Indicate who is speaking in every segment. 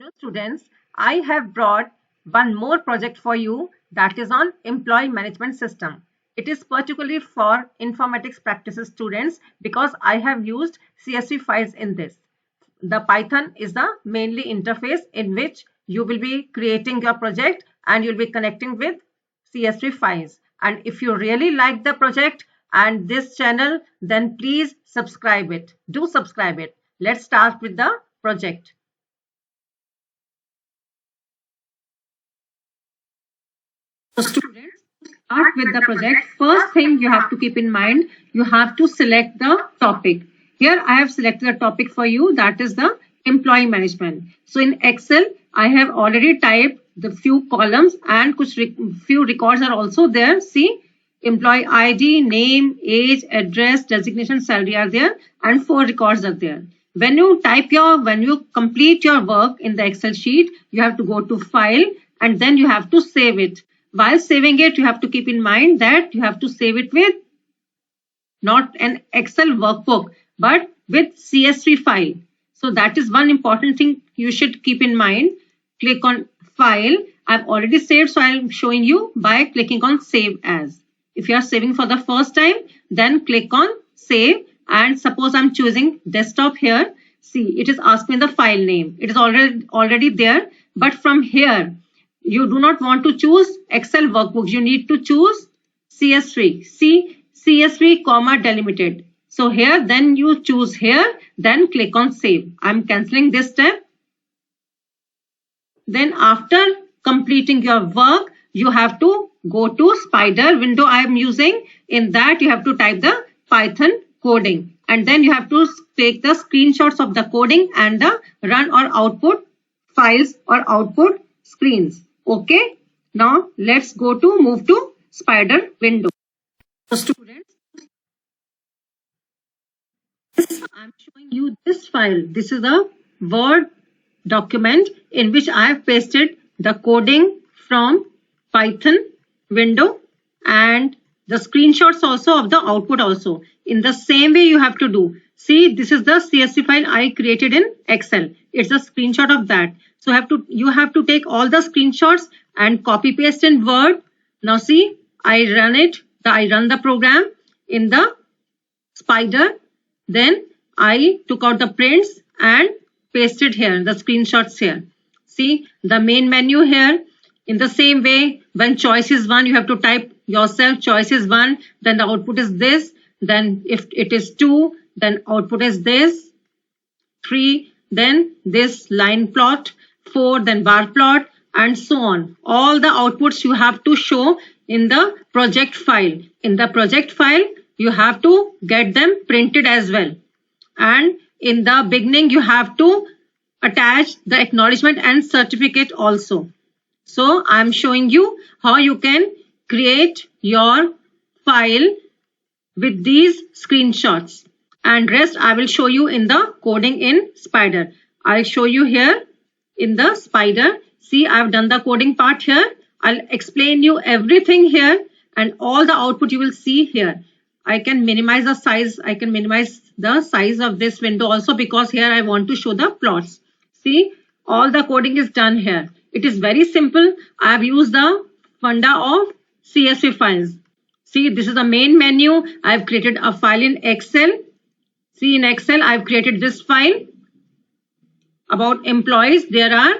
Speaker 1: Hello students, I have brought one more project for you that is on employee management system. It is particularly for informatics practices students because I have used CSV files in this. The Python is the mainly interface in which you will be creating your project and you'll be connecting with CSV files. And if you really like the project and this channel, then please subscribe it. Do subscribe it. Let's start with the project. So students, start with the project. First thing you have to keep in mind, you have to select the topic. Here I have selected a topic for you, that is the employee management. So in Excel, I have already typed the few columns and few records are also there. See, employee ID, name, age, address, designation, salary are there, and 4 records are there. When you complete your work in the Excel sheet, you have to go to File and then you have to save it. While saving it, you have to keep in mind that you have to save it with not an Excel workbook, but with CSV file. So that is one important thing you should keep in mind. Click on File. I've already saved, so I'm showing you by clicking on Save As. If you are saving for the first time, then click on Save. And suppose I'm choosing desktop here. See, it is asking the file name. It is already there, but from here, you do not want to choose Excel workbook. You need to choose CSV. See, CSV, delimited. So here, then you choose here, then click on save. I'm cancelling this step. Then after completing your work, you have to go to Spider window I am using. In that, you have to type the Python coding. And then you have to take the screenshots of the coding and the run or output files or output screens. Okay, now let's move to Spider window. So students, I'm showing you this file. This is a Word document in which I have pasted the coding from Python window and the screenshots also of the output also. In the same way you have to do. See, this is the CSV file I created in Excel. It's a screenshot of that. So you have to take all the screenshots and copy paste in Word. Now see, I run the program in the Spider. Then I took out the prints and pasted here, the screenshots here. See, the main menu here. In the same way, when choice is 1, you have to type yourself choice is 1. Then the output is this. Then if it is 2, then output is this. 3, then this line plot. 4, then bar plot, and so on. All the outputs you have to show in the project file. In the project file, you have to get them printed as well. And in the beginning, you have to attach the acknowledgement and certificate also. So I'm showing you how you can create your file with these screenshots. And rest I will show you in the coding in Spider. I'll show you here in the Spider. See, I've done the coding part here. I'll explain you everything here and all the output you will see here. I can minimize the size. I can minimize the size of this window also because here I want to show the plots. See, all the coding is done here. It is very simple. I have used the funda of CSV files. See, this is the main menu. I've created a file in Excel. See, in Excel, I've created this file about employees. There are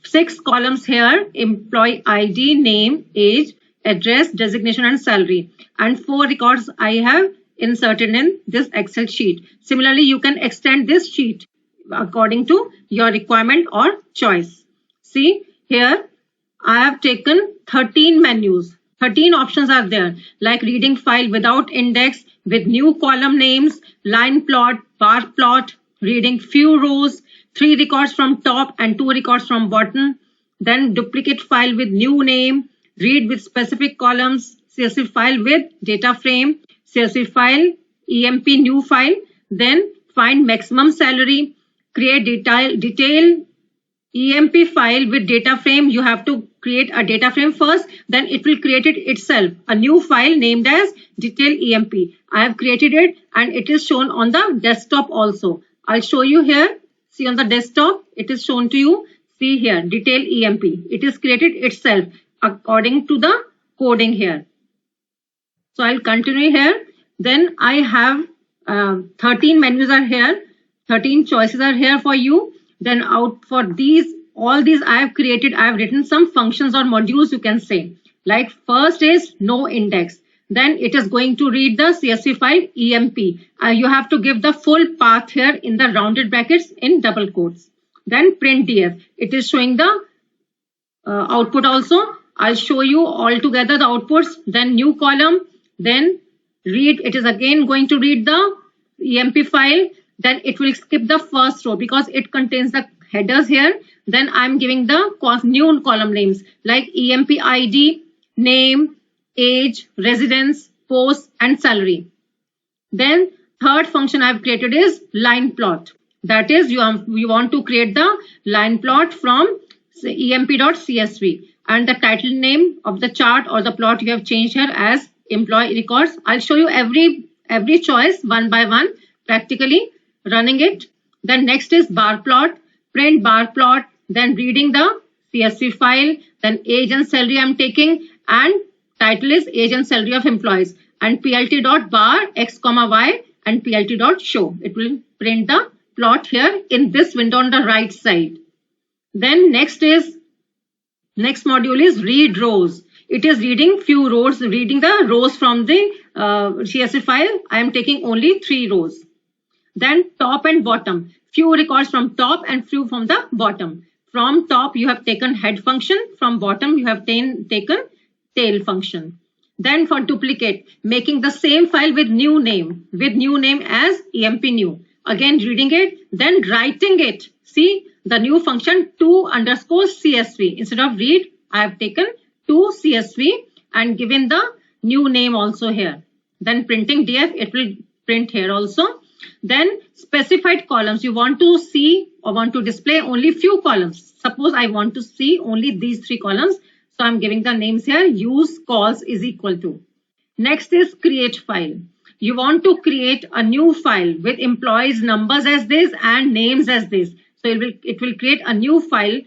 Speaker 1: 6 columns here: employee ID, name, age, address, designation, and salary. And 4 records I have inserted in this Excel sheet. Similarly, you can extend this sheet according to your requirement or choice. See, here I have taken 13 menus. 13 options are there, like reading file without index, with new column names, line plot, bar plot, reading few rows, 3 records from top and 2 records from bottom, then duplicate file with new name, read with specific columns, CSV file with data frame, CSV file, EMP new file, then find maximum salary, create detail EMP file with data frame. You have to create a data frame first, then it will create it itself, a new file named as detail EMP. I have created it and it is shown on the desktop also. I'll show you here. See, on the desktop, it is shown to you. See here, detail EMP. It is created itself according to the coding here. So I'll continue here. Then I have 13 menus are here. 13 choices are here for you. Then out for these, all these I have created, I have written some functions or modules you can say. Like first is no index. Then it is going to read the CSV file EMP. You have to give the full path here in the rounded brackets in double quotes. Then print df. It is showing the output also. I'll show you all together the outputs. Then new column. Then read. It is again going to read the EMP file. Then it will skip the first row because it contains the headers here. Then I'm giving the new column names like EMP ID, name, age, residence, post, and salary. Then third function I've created is line plot. That is you want to create the line plot from emp.csv, and the title name of the chart or the plot you have changed here as employee records. I'll show you every choice one by one practically running it. Then next is bar plot, print bar plot, then reading the CSV file, then age and salary I'm taking, and title is age and salary of employees, and plt.bar x, y and plt.show. It will print the plot here in this window on the right side. Then next module is read rows. It is reading few rows, reading the rows from the CSV file. I am taking only 3 rows. Then top and bottom, few records from top and few from the bottom. From top you have taken head function, from bottom you have taken tail function. Then for duplicate, making the same file with new name as emp new. Again reading it, then writing it. See the new function to_CSV. Instead of read, I have taken to CSV and given the new name also here. Then printing df, it will print here also. Then specified columns, you want to see or want to display only few columns. Suppose I want to see only these 3 columns. So I'm giving the names here, use calls is equal to. Next is create file. You want to create a new file with employees numbers as this and names as this. So it will create a new file.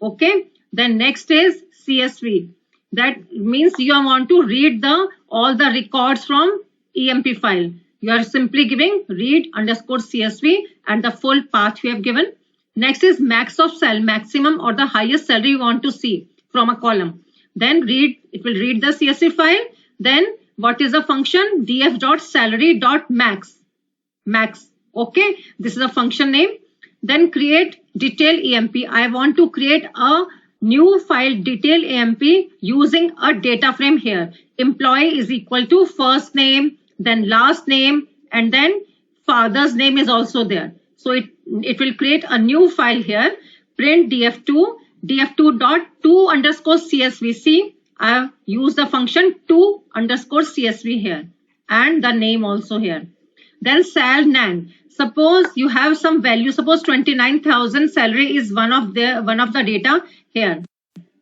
Speaker 1: Okay. Then next is CSV. That means you want to read all the records from EMP file. You are simply giving read_CSV and the full path you have given. Next is max of cell, maximum or the highest salary you want to see from a column. Then it will read the CSV file. Then what is the function? df.salary.max. Max. Okay. This is a function name. Then create detail EMP. I want to create a new file detail EMP using a data frame here. Employee is equal to first name, then last name, and then father's name is also there. So it will create a new file here. Print df2.to_CSV. See, I have used the function to_CSV here and the name also here. Then sal nan. Suppose you have some value. Suppose 29,000 salary is one of the data here.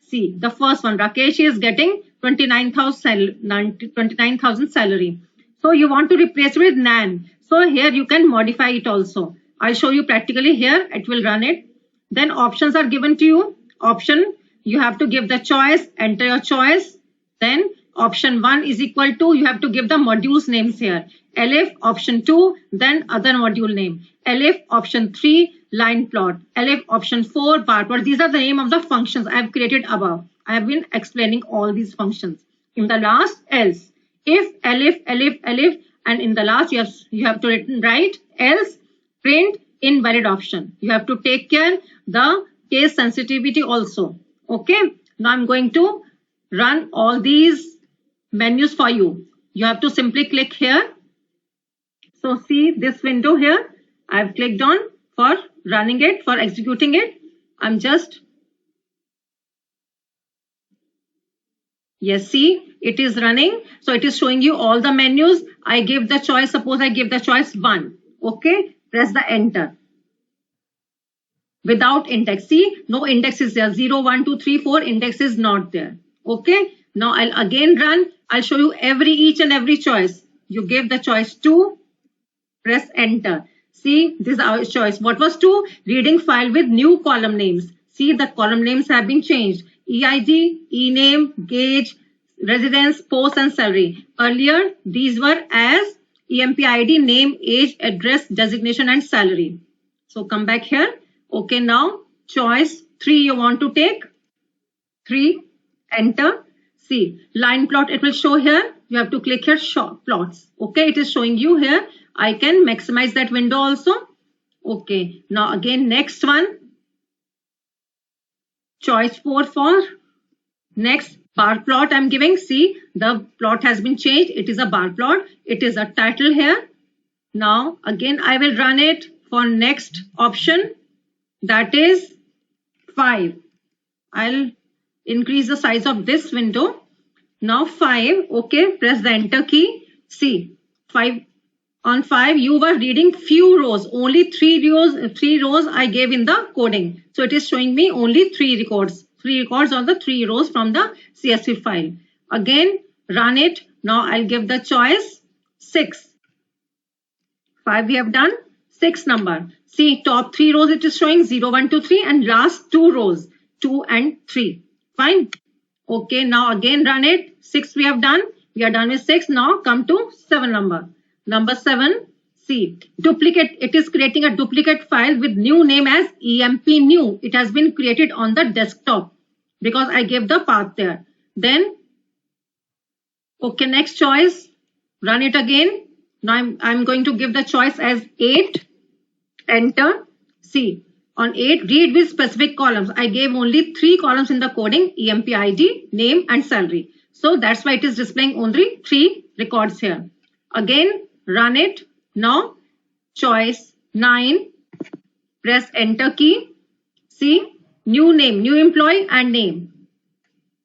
Speaker 1: See the first one. Rakesh is getting 29,000 salary. So you want to replace with nan. So here you can modify it also. I'll show you practically here. It will run it. Then options are given to you. Option, you have to give the choice, enter your choice. Then option 1 is equal to, you have to give the modules names here. Elif option 2, then other module name. Elif option 3, line plot. Elif option 4, bar plot. These are the name of the functions I have created above. I have been explaining all these functions. In the last, else. If, elif, and in the last you have to write else, print invalid option. You have to take care the case sensitivity also. Okay. Now I'm going to run all these menus for you. You have to simply click here. So see this window here. I've clicked on for running it, for executing it. I'm just, yes, see, it is running. So it is showing you all the menus. I give the choice. Suppose I give the choice 1. Okay. Press the enter. Without index. See, no index is there. 0, 1, 2, 3, 4. Index is not there. Okay. Now I'll again run. I'll show you each and every choice. You give the choice 2. Press enter. See, this is our choice. What was 2? Reading file with new column names. See, the column names have been changed. EID, E-name, gauge, residence, post and salary. Earlier, these were as EMPID, name, age, address, designation and salary. So come back here. Okay, now choice 3 you want to take. 3, enter. See, line plot it will show here. You have to click here, show plots. Okay, it is showing you here. I can maximize that window also. Okay, now again next one. Choice 4 for next bar plot I'm giving. See, the plot has been changed. It is a bar plot. It is a title here. Now again I will run it for next option, that is 5. I'll increase the size of this window. Now 5. Okay, press the enter key. See, 5 on 5 you were reading few rows, only 3 rows I gave in the coding. So it is showing me only 3 records. 3 records or the 3 rows from the CSV file. Again run it. Now I'll give the choice 6. 5 we have done. 6 number. See, top 3 rows it is showing 0, 1, 2, 3 and last 2 rows 2 and 3. Fine. Okay, now again run it. 6 we have done. We are done with 6. Now come to 7 number. Number 7. See, duplicate. It is creating a duplicate file with new name as EMP new. It has been created on the desktop because I gave the path there. Then, okay, next choice. Run it again. Now I'm going to give the choice as 8. Enter. See, on 8, read with specific columns. I gave only 3 columns in the coding, EMP ID, name and salary. So that's why it is displaying only 3 records here. Again, run it. Now, choice 9. Press enter key. See, new name, new employee and name.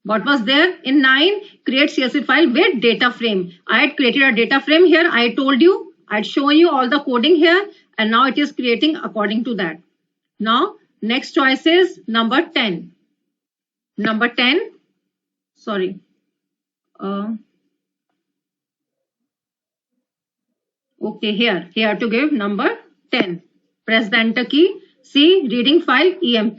Speaker 1: What was there in 9? Create CSV file with data frame. I had created a data frame here. I told you, I'd show you all the coding here. And now it is creating according to that. Now, next choice is number 10. Number 10. Sorry. Okay, here to give number 10. Press the enter key. See, reading file EMP.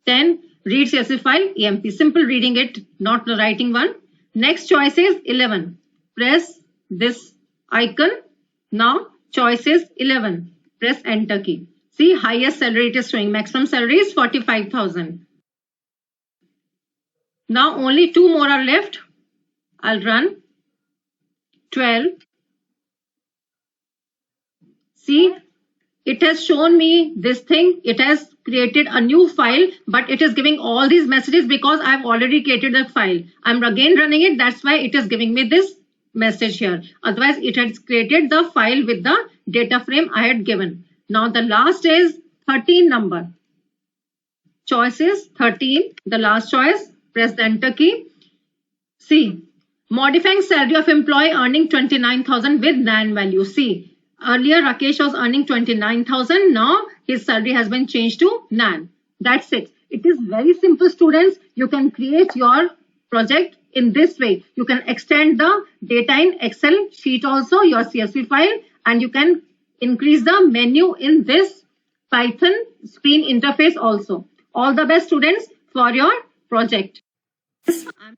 Speaker 1: 10. Read CSV file EMP. Simple reading it, not the writing one. Next choice is 11. Press this icon. Now, choice is 11. Press enter key. See, highest salary it is showing. Maximum salary is 45,000. Now only 2 more are left. I'll run. 12. See, it has shown me this thing. It has created a new file, but it is giving all these messages because I've already created the file. I'm again running it. That's why it is giving me this message here. Otherwise, it has created the file with the data frame I had given. Now the last is 13 number. Choice is 13. The last choice. Press the enter key. See, modifying salary of employee earning 29,000 with NAN value. See, earlier Rakesh was earning 29,000. Now his salary has been changed to NAN. That's it. It is very simple, students. You can create your project in this way. You can extend the data in Excel sheet also, your CSV file, and you can increase the menu in this Python screen interface also. All the best, students, for your project. I'm